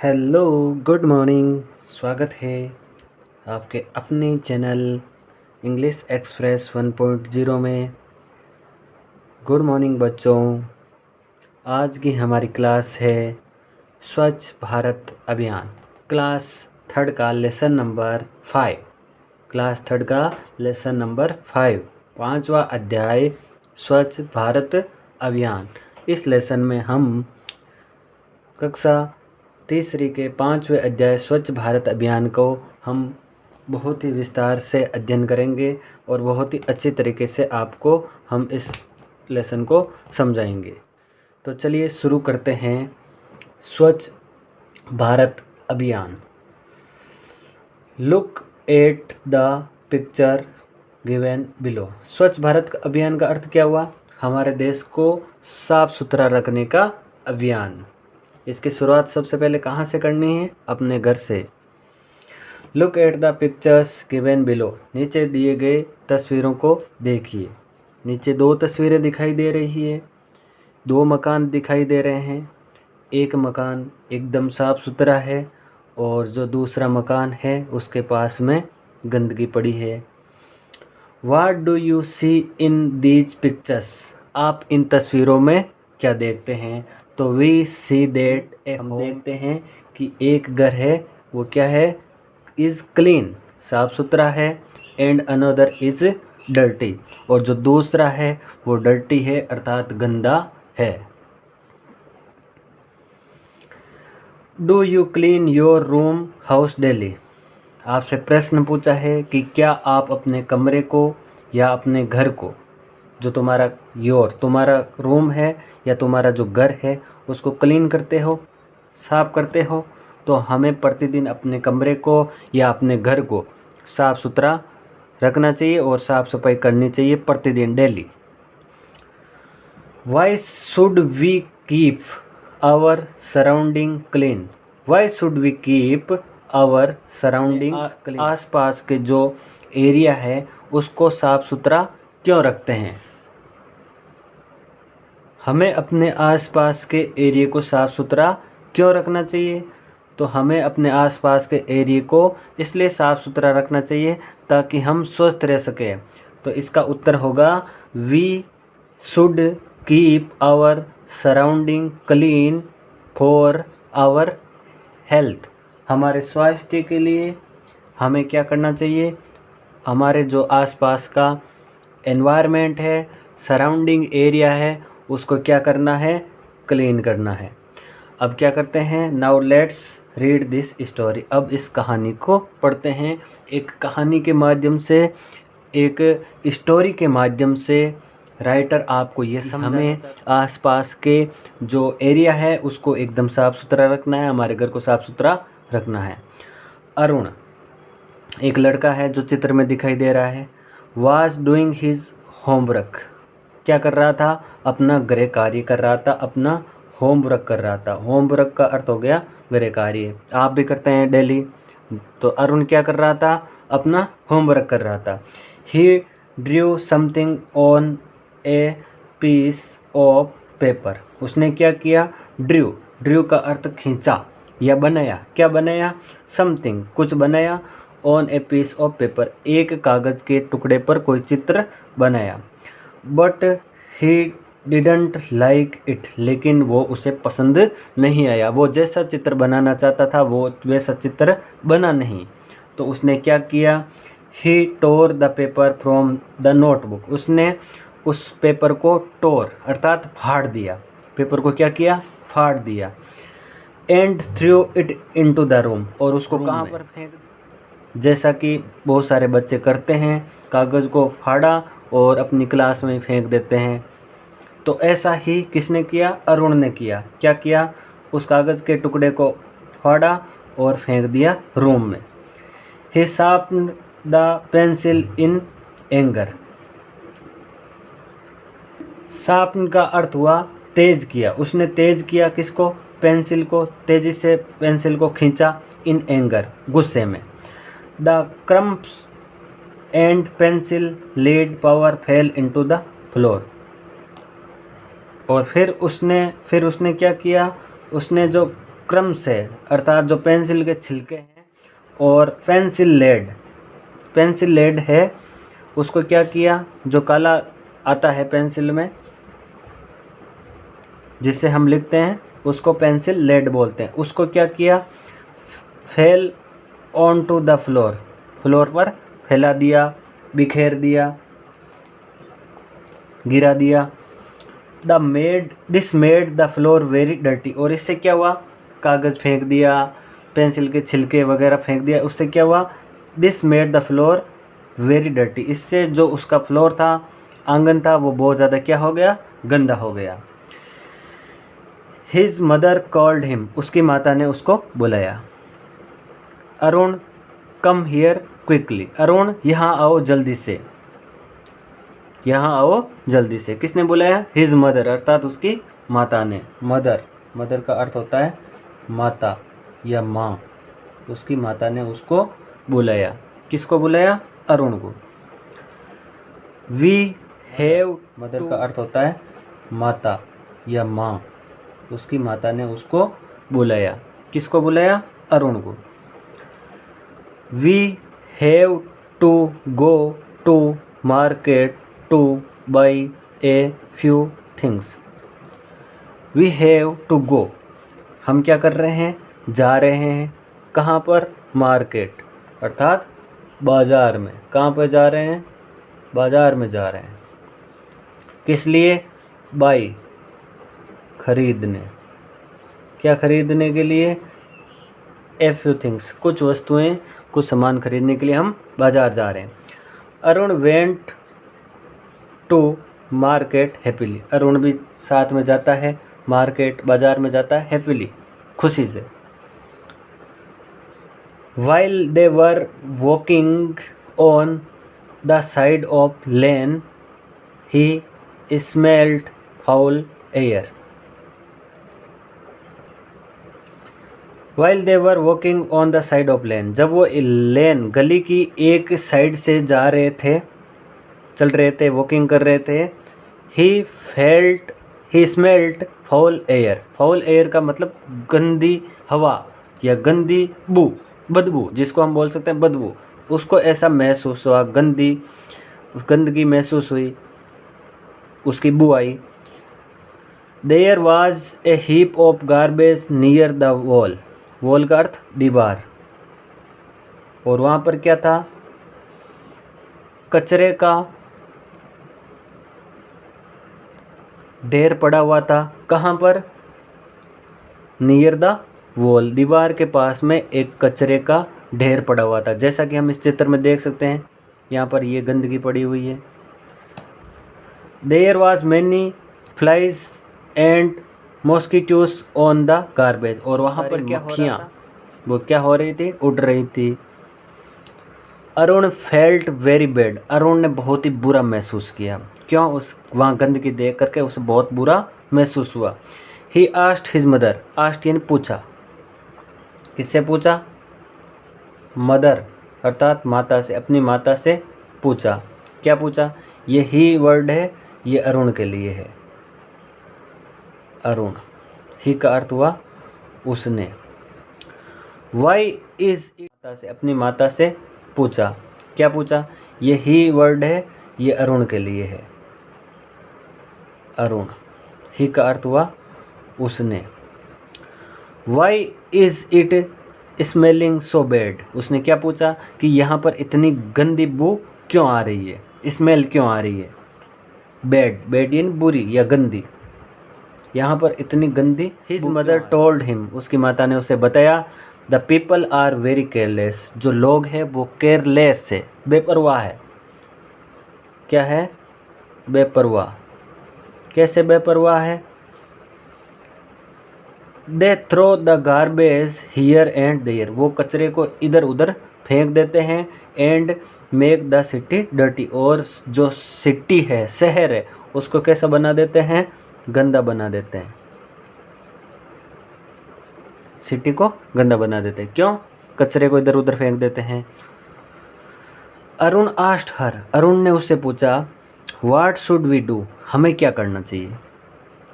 Hello, good morning. स्वागत है आपके अपने चैनल इंग्लिश एक्सप्रेस 1.0 में। गुड मॉर्निंग बच्चों। आज की हमारी क्लास है स्वच्छ भारत अभियान। क्लास थर्ड का लेसन नंबर 5। क्लास थर्ड का लेसन नंबर 5, पाँचवा अध्याय स्वच्छ भारत अभियान। इस लेसन में हम कक्षा तीसरी के 5वें अध्याय स्वच्छ भारत अभियान को हम बहुत ही विस्तार से अध्ययन करेंगे और बहुत ही अच्छे तरीके से आपको हम इस लेसन को समझाएंगे। तो चलिए शुरू करते हैं स्वच्छ भारत अभियान। Look at the picture given below. स्वच्छ भारत अभियान का अर्थ क्या हुआ? हमारे देश को साफ सुथरा रखने का अभियान। इसकी शुरुआत सबसे पहले कहाँ से करनी है? अपने घर से। Look at the pictures given below. नीचे दिए गए तस्वीरों को देखिए। नीचे दो तस्वीरें दिखाई दे रही है, दो मकान दिखाई दे रहे हैं। एक मकान एकदम साफ सुथरा है और जो दूसरा मकान है उसके पास में गंदगी पड़ी है। What do you see in these pictures? आप इन तस्वीरों में क्या देखते हैं? तो we see that हम देखते हैं कि एक घर है, वो क्या है? is clean, साफ सुथरा है। and another is dirty, और जो दूसरा है वो dirty है अर्थात गंदा है। Do you clean your room house daily? आपसे प्रश्न पूछा है कि क्या आप अपने कमरे को या अपने घर को, जो तुम्हारा रूम है या तुम्हारा जो घर है, उसको क्लीन करते हो, साफ करते हो? तो हमें प्रतिदिन अपने कमरे को या अपने घर को साफ सुथरा रखना चाहिए और साफ सफाई करनी चाहिए प्रतिदिन, daily. Why should we keep our surrounding clean? Why should we keep our surrounding clean? आसपास के जो एरिया है उसको साफ सुथरा क्यों रखते हैं? हमें अपने आसपास के एरिया को साफ सुथरा क्यों रखना चाहिए? तो हमें अपने आसपास के एरिया को इसलिए साफ सुथरा रखना चाहिए ताकि हम स्वस्थ रह सकें। तो इसका उत्तर होगा we should keep our surrounding clean for our health. हमारे स्वास्थ्य के लिए हमें क्या करना चाहिए? हमारे जो आसपास का एनवायरनमेंट है, सराउंडिंग एरिया है, उसको क्या करना है? क्लीन करना है। अब क्या करते हैं? Now let's read this story. अब इस कहानी को पढ़ते हैं। एक कहानी के माध्यम से, एक स्टोरी के माध्यम से राइटर आपको ये हमें आसपास के जो एरिया है उसको एकदम साफ़ सुथरा रखना है, हमारे घर को साफ़ सुथरा रखना है। अरुण एक लड़का है जो चित्र में दिखाई दे रहा है। Was doing his homework. क्या कर रहा था? अपना गृह कार्य कर रहा था, अपना होमवर्क कर रहा था। होमवर्क का अर्थ हो गया गृह कार्य। आप भी करते हैं डेली। तो अरुण क्या कर रहा था? अपना होमवर्क कर रहा था। He drew something on a piece of paper. उसने क्या किया? ड्रू का अर्थ खींचा या बनाया। क्या बनाया? समथिंग, कुछ बनाया। On a piece of paper, एक कागज़ के टुकड़े पर कोई चित्र बनाया। But he didn't like it, लेकिन वो उसे पसंद नहीं आया। वो जैसा चित्र बनाना चाहता था वो वैसा चित्र बना नहीं। तो उसने क्या किया? He tore the paper from the notebook. उसने उस पेपर को टोर अर्थात फाड़ दिया। पेपर को क्या किया? फाड़ दिया। And through it into the room, और उसको कहाँ पर फेंक? जैसा कि बहुत सारे बच्चे करते हैं, कागज़ को फाड़ा और अपनी क्लास में फेंक देते हैं। तो ऐसा ही किसने किया? अरुण ने किया। क्या किया? उस कागज़ के टुकड़े को फाड़ा और फेंक दिया रूम में। He sharpened the pencil in anger. Sharpen का अर्थ हुआ तेज किया। उसने तेज किया किसको? पेंसिल को। तेजी से पेंसिल को खींचा। इन एंगर, गुस्से में। The crumbs and pencil lead powder fell into the floor. और फिर उसने क्या किया? उसने जो क्रम्स है अर्थात जो पेंसिल के छिलके हैं और पेंसिल लेड है उसको क्या किया, जो काला आता है पेंसिल में जिससे हम लिखते हैं उसको पेंसिल लेड बोलते हैं, उसको क्या किया, fell on to the floor पर फैला दिया, बिखेर दिया, गिरा दिया। This made the floor very dirty, और इससे क्या हुआ, कागज़ फेंक दिया, पेंसिल के छिलके वगैरह फेंक दिया, उससे क्या हुआ, this made the floor very dirty, इससे जो उसका फ्लोर था, आंगन था, वो बहुत ज़्यादा क्या हो गया, गंदा हो गया। हिज मदर कॉल्ड हिम, उसकी माता ने उसको बुलाया। Arun come here quickly, Arun यहाँ आओ जल्दी से, यहाँ आओ जल्दी से। किसने बुलाया, हिज मदर अर्थात उसकी माता ने। मदर का अर्थ होता है माता या माँ, उसकी माता ने उसको बुलाया। किसको बुलाया, अरुण को। वी हैव, मदर का अर्थ होता है माता या माँ, उसकी माता ने उसको बुलाया। किसको बुलाया, अरुण को। We have to go to market to buy a few things. We have to go, हम क्या कर रहे हैं, जा रहे हैं। कहाँ पर, मार्केट अर्थात बाज़ार में। कहाँ पर जा रहे हैं, बाज़ार में जा रहे हैं। किस लिए, बाई खरीदने, क्या खरीदने के लिए, ए फ्यू थिंग्स कुछ वस्तुएं, कुछ सामान खरीदने के लिए हम बाज़ार जा रहे हैं। Arun went to market happily, Arun भी साथ में जाता है मार्केट, बाज़ार में जाता है हैप्पीली, खुशी से। While they were walking on the side of lane he smelled foul air. While they were walking on the side of lane, जब वो लेन गली की एक साइड से जा रहे थे, चल रहे थे, वॉकिंग कर रहे थे। He smelt foul air, foul air का मतलब गंदी हवा या गंदी बदबू, जिसको हम बोल सकते हैं बदबू। उसको ऐसा महसूस हुआ, गंदगी महसूस हुई, उसकी बू आई। There was a heap of garbage near the wall का अर्थ दीवार, और वहाँ पर क्या था, कचरे का ढेर पड़ा हुआ था। कहाँ पर, नियर द वॉल, दीवार के पास में एक कचरे का ढेर पड़ा हुआ था, जैसा कि हम इस चित्र में देख सकते हैं। यहाँ पर ये गंदगी पड़ी हुई है। There was many flies and mosquitoes on the garbage, और वहाँ पर क्या मक्खियाँ, वो क्या हो रही थी, उड़ रही थी। Arun felt very bad, Arun ने बहुत ही बुरा महसूस किया। क्यों, उस वहाँ गंदगी देख करके उसे बहुत बुरा महसूस हुआ। He asked his mother, asked यानी पूछा, किससे पूछा, मदर अर्थात माता से, अपनी माता से पूछा। क्या पूछा, ये ही वर्ड है, ये अरुण के लिए है। अरुण, ही का अर्थ हुआ उसने। वाई इज इट, माता से, अपनी माता से पूछा। क्या पूछा, ये ही वर्ड है, ये अरुण के लिए है। अरुण, ही का अर्थ हुआ उसने। Why is it smelling so bad, उसने क्या पूछा कि यहाँ पर इतनी गंदी बू क्यों आ रही है, स्मेल क्यों आ रही है। बैड यानी बुरी या गंदी, यहाँ पर इतनी गंदी। हिज मदर टोल्ड हिम, उसकी माता ने उसे बताया। The people are very careless, जो लोग हैं वो केयरलेस है, बेपरवाह है। क्या है, बेपरवाह। कैसे बेपरवाह है, they throw the garbage here and there, वो कचरे को इधर उधर फेंक देते हैं। And make the city dirty, और जो सिटी है, शहर है, उसको कैसा बना देते हैं, गंदा बना देते हैं। सिटी को गंदा बना देते हैं, क्यों, कचरे को इधर उधर फेंक देते हैं। अरुण आस्क्ड हर, अरुण ने उससे पूछा, व्हाट शुड वी डू, हमें क्या करना चाहिए,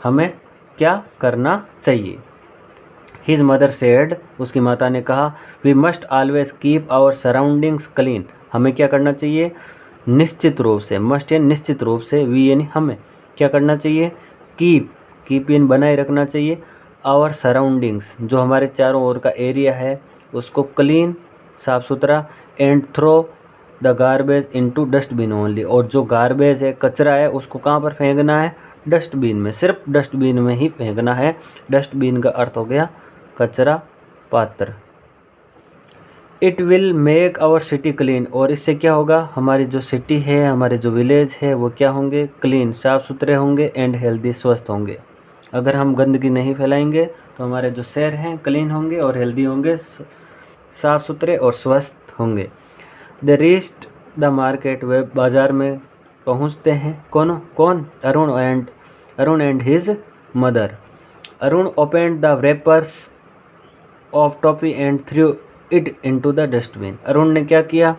हमें क्या करना चाहिए। हिज मदर सेड, उसकी माता ने कहा, we must always keep our surroundings clean, हमें क्या करना चाहिए, निश्चित रूप से, मस्ट यानी निश्चित रूप से, वी यानी हमें क्या करना चाहिए, कीप यानी बनाए रखना चाहिए, आवर सराउंडिंग्स जो हमारे चारों ओर का एरिया है उसको क्लीन साफ़ सुथरा, and throw the garbage into dustbin only, और जो गार्बेज है कचरा है उसको कहाँ पर फेंकना है, डस्टबिन में, सिर्फ डस्टबिन में ही फेंकना है। डस्टबिन का अर्थ हो गया कचरा पात्र। It will make our city clean, और इससे क्या होगा, हमारी जो सिटी है, हमारे जो विलेज है वो क्या होंगे, क्लीन साफ़ सुथरे होंगे, एंड हेल्दी स्वस्थ होंगे। अगर हम गंदगी नहीं फैलाएंगे तो हमारे जो शहर हैं क्लीन होंगे और हेल्दी होंगे, साफ़ सुथरे और स्वस्थ होंगे। दे रीच्ड द मार्केट, वे बाज़ार में पहुंचते हैं, कौन Arun and his mother. Arun opened the wrappers of toffee and through it into the dustbin. Arun ने क्या किया,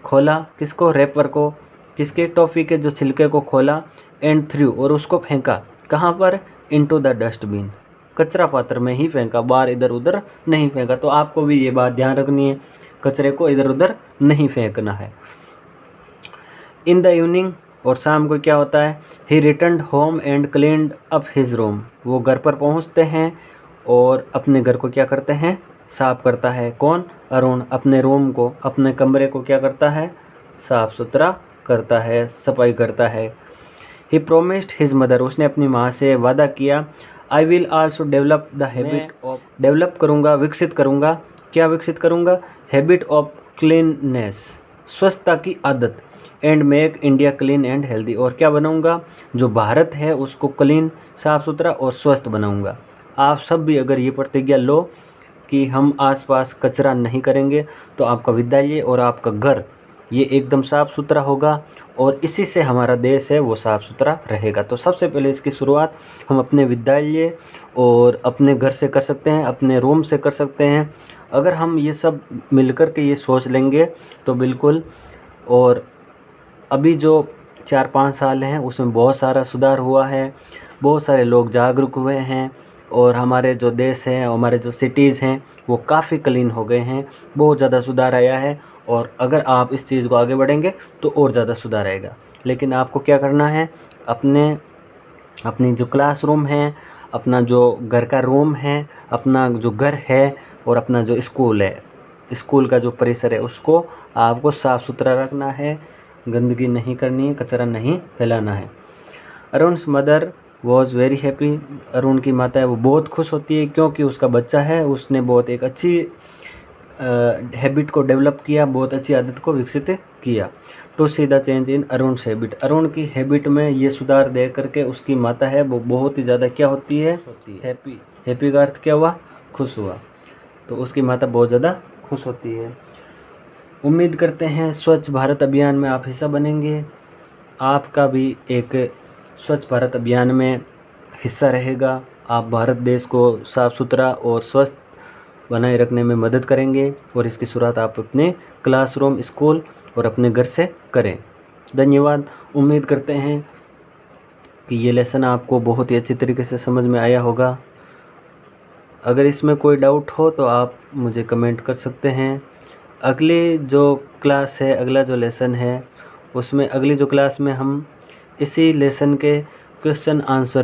खोला किसको, रैपर को, किसके, टॉफ़ी के जो छिलके को खोला, एंड थ्रू और उसको फेंका, कहाँ पर, इनटू द डस्टबिन, कचरा पात्र में ही फेंका, बाहर इधर उधर नहीं फेंका। तो आपको भी ये बात ध्यान रखनी है, कचरे को इधर उधर नहीं फेंकना है। इन द इवनिंग, और शाम को क्या होता है, he return home and cleaned up his room, वो घर पर पहुंचते हैं और अपने घर को क्या करते हैं, साफ करता है। कौन, अरुण अपने रूम को, अपने कमरे को क्या करता है, साफ सुथरा करता है, सफाई करता है। ही प्रोमिस्ड हिज मदर, उसने अपनी माँ से वादा किया, I will also develop the habit of, develop करूँगा, विकसित करूँगा, क्या विकसित करूँगा, हैबिट ऑफ क्लीननेस, स्वच्छता की आदत, and make India clean and healthy, और क्या बनाऊँगा, जो भारत है उसको क्लीन साफ़ सुथरा और स्वस्थ बनाऊँगा। आप सब भी अगर ये प्रतिज्ञा लो कि हम आसपास कचरा नहीं करेंगे तो आपका विद्यालय और आपका घर ये एकदम साफ़ सुथरा होगा, और इसी से हमारा देश है वो साफ़ सुथरा रहेगा। तो सबसे पहले इसकी शुरुआत हम अपने विद्यालय और अपने घर से कर सकते हैं, अपने रूम से कर सकते हैं। अगर हम ये सब मिलकर के ये सोच लेंगे तो बिल्कुल, और अभी जो 4-5 साल हैं उसमें बहुत सारा सुधार हुआ है, बहुत सारे लोग जागरूक हुए हैं, और हमारे जो देश हैं, हमारे जो सिटीज़ हैं वो काफ़ी क्लीन हो गए हैं, बहुत ज़्यादा सुधार आया है। और अगर आप इस चीज़ को आगे बढ़ेंगे तो और ज़्यादा सुधार आएगा। लेकिन आपको क्या करना है, अपनी जो क्लासरूम है, अपना जो घर का रूम है, अपना जो घर है, और अपना जो स्कूल है, स्कूल का जो परिसर है उसको आपको साफ़ सुथरा रखना है, गंदगी नहीं करनी है, कचरा नहीं फैलाना है। Arun's mother was very happy, Arun की माता है वो बहुत खुश होती है, क्योंकि उसका बच्चा है, उसने बहुत एक अच्छी हैबिट को डेवलप किया, बहुत अच्छी आदत को विकसित किया। To see the change in Arun's habit, Arun की हैबिट में ये सुधार देख करके उसकी माता है वो बहुत ही ज़्यादा क्या होती है, हैप्पी। हैप्पी का अर्थ क्या हुआ, खुश हुआ। तो उसकी माता बहुत ज़्यादा खुश होती है। उम्मीद करते हैं स्वच्छ भारत अभियान में आप हिस्सा बनेंगे, आपका भी एक स्वच्छ भारत अभियान में हिस्सा रहेगा, आप भारत देश को साफ़ सुथरा और स्वस्थ बनाए रखने में मदद करेंगे, और इसकी शुरुआत आप अपने क्लासरूम, स्कूल और अपने घर से करें। धन्यवाद। उम्मीद करते हैं कि ये लेसन आपको बहुत ही अच्छी तरीके से समझ में आया होगा। अगर इसमें कोई डाउट हो तो आप मुझे कमेंट कर सकते हैं। अगली जो क्लास है, अगला जो लेसन है उसमें, अगली जो क्लास में हम इसी लेसन के क्वेश्चन आंसर